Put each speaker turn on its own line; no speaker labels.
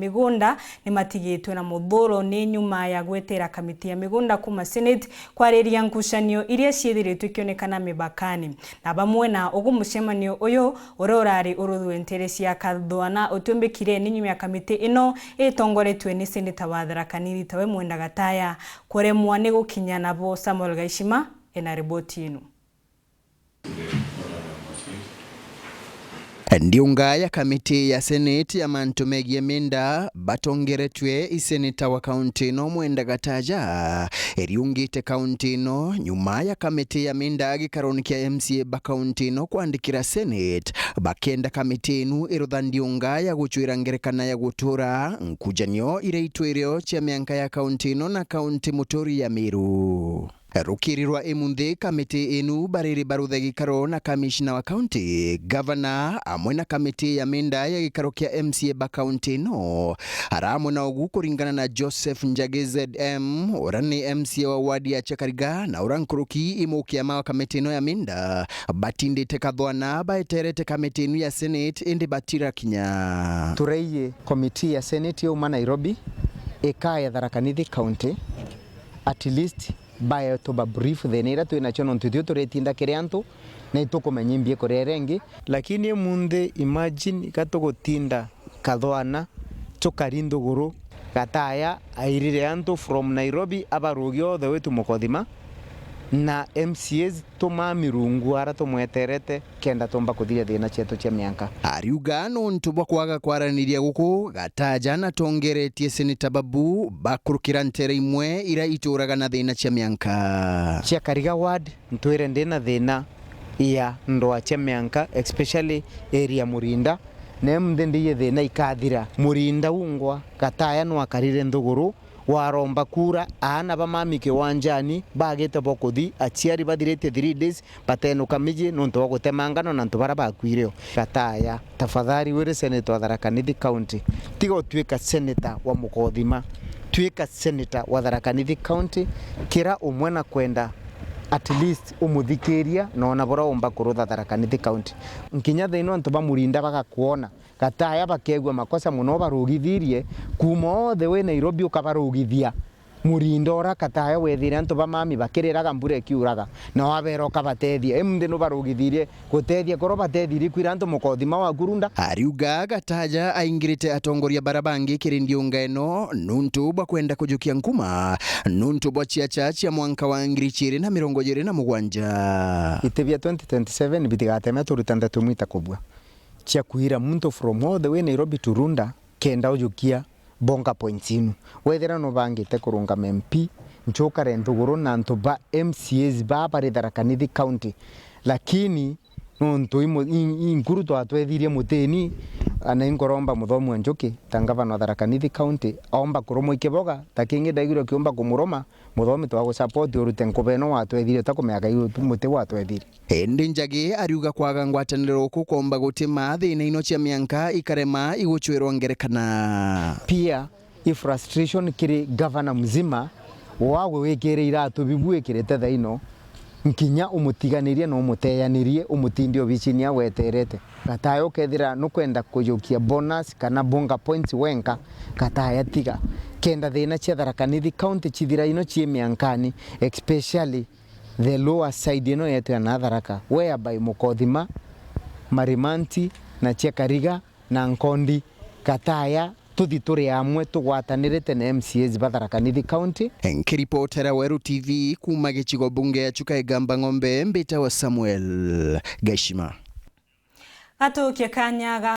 Migunda ni matigitwe na muthuro ni nyuma ya gwetera kamiti ya migunda kuma Senate kwariria ngucanio iria ciithiritwe ikionekana mibakani na bamwe na ugu mucemanio uyu urorari uruthuentere cia Kathwana utumbikire ni nyuma ya kamiti ino itongoretwe ni Senator wa Tharaka Nithi tawe Mwenda Gataya kuremwa ni gukinya nabo. Samuel Gaishima ena ripoti ino.
Ndiunga ya kamiti ya Senate ya mantu megie menda batongeretwe iseneta wa kaunti no Mwenda Gataya eriungite kaunti no nyuma ya kamiti ya menda gikaroni kia MCA ba kaunti no kuandikira Senate bakenda kamiti inu irutha ndiunga ya guchwira ngerekana ya gutura nkujanio ireitwirio cia mianka ya kaunti no na kaunti Muturi ya Meru. Rukirirwa imunthi kamiti inu bariri baruthe gikaro na kamishna wa kaunti, governor amwe na kamiti ya menda ya gikaro kia MCA ba kaunti no aramwe na ugu kuringana na Joseph Njagi ZM urani MCA wa wadi ya Chakariga na urankuruki imukia mawa kamiti ino ya menda batindite Kathwana baeterete kamiti inu ya Senate indi batira kinya.
Turaiye komiti ya Senate ya Nairobi ya Tharaka Nithi County at least by to ba brief thenera tu ina chono ntutio turetinda kiriantu na itukumenyimbie kurerengi lakini munde imagine katogotinda Kathwana chokarindo guru Gataya airire antu from Nairobi abarugio the way to Mukothima na MCAs toma mirungu ara tumweterete kenda tomba kuthia thina chetu cia mianka.
Ariuga no ntubwa kwaga kwaraniria guku Gataja na tongeretie Senator Babu bakurukira ntere imwe ira ituraga na thina cia mianka.
Cia Kariga ward ntwire ndina thina ya ndoa cia mianka especially area Murinda na mdendiye thina ikathira Murinda ungwa Gataya no akarire nduguru waromba kura ana bamami kiwanjani bagete bokuthi aciari bathirete 3 days batenuka miji nonto gutemangano na ntubara bakwireo. Gataya tafadhali wire Senator wa Tharaka Nithi County tigo twika Senator wa Mukothima twika Senator wa Tharaka Nithi County kira umwena kwenda at least umuthikiria nona bora umba kurutha Tharaka Nithi County nkinya thino ntu bamurinda bagakuona Gataya bakegwa makosa muno barugithirie kuma the way Nairobi ukabarugithia Murindo ora Gataya wethira ntu bamami bakiriraga mbure kiuraga na waberoka batethia emnde no barugithirie gutethia koro batethiri kwira ntu Mukothima wa Gurunda.
Ariuga Gataja aingirite atongoria barabangi kirindiunga eno nuntu bwa kwenda kujukia nkuma nuntu bwa cia mwanka wa 2027
itebia 2027 bitigateme turutanda tumwita kubwa cia kuhira muntu from all the way Nairobi to Runda kenda ujukia bonga points inu wethera no bangite kurunga MP nchoka renduguru na ntuba MCAs ba bari Tharaka Nithi County lakini nonto inkuru to atwethirie muteni ana inkoromba muthomu njoki tangavana Tharaka Nithi County aomba kuromo ikeboga takingi daigiro kiomba kumuroma muthomi to go support urute nkubeno watwethirie takumeaga muti watwethirie.
Endi Njagi ariuga kwaga ngwataniro kukomba gutima thina ino cia mianka ikarema iguchwirwo ngerekana.
Pia frustration kiri governor mzima wawe wekere iratu bibue kirete thaino nkinya umutiganirie no umuteyanirie umutindio bichinia weterete. Gataya ukethira no kwenda kujukia bonus kana bonga points wenka Gataya tiga kenda thina cia Tharaka Nithi County chithira ino cie miankani especially the lower side ino yetu ya Tharaka whereby Mukothima Marimanti na cia Kariga na Nkondi Gataya tuthi turi amwe tugwatanirite na MCAs ba Tharaka Nithi County.
Nkiripotera Weru TV kuma gichigo bunge ya Chukaigamba Ng'ombe mbita wa Samuel Gaishima.
Atukia Kanyaga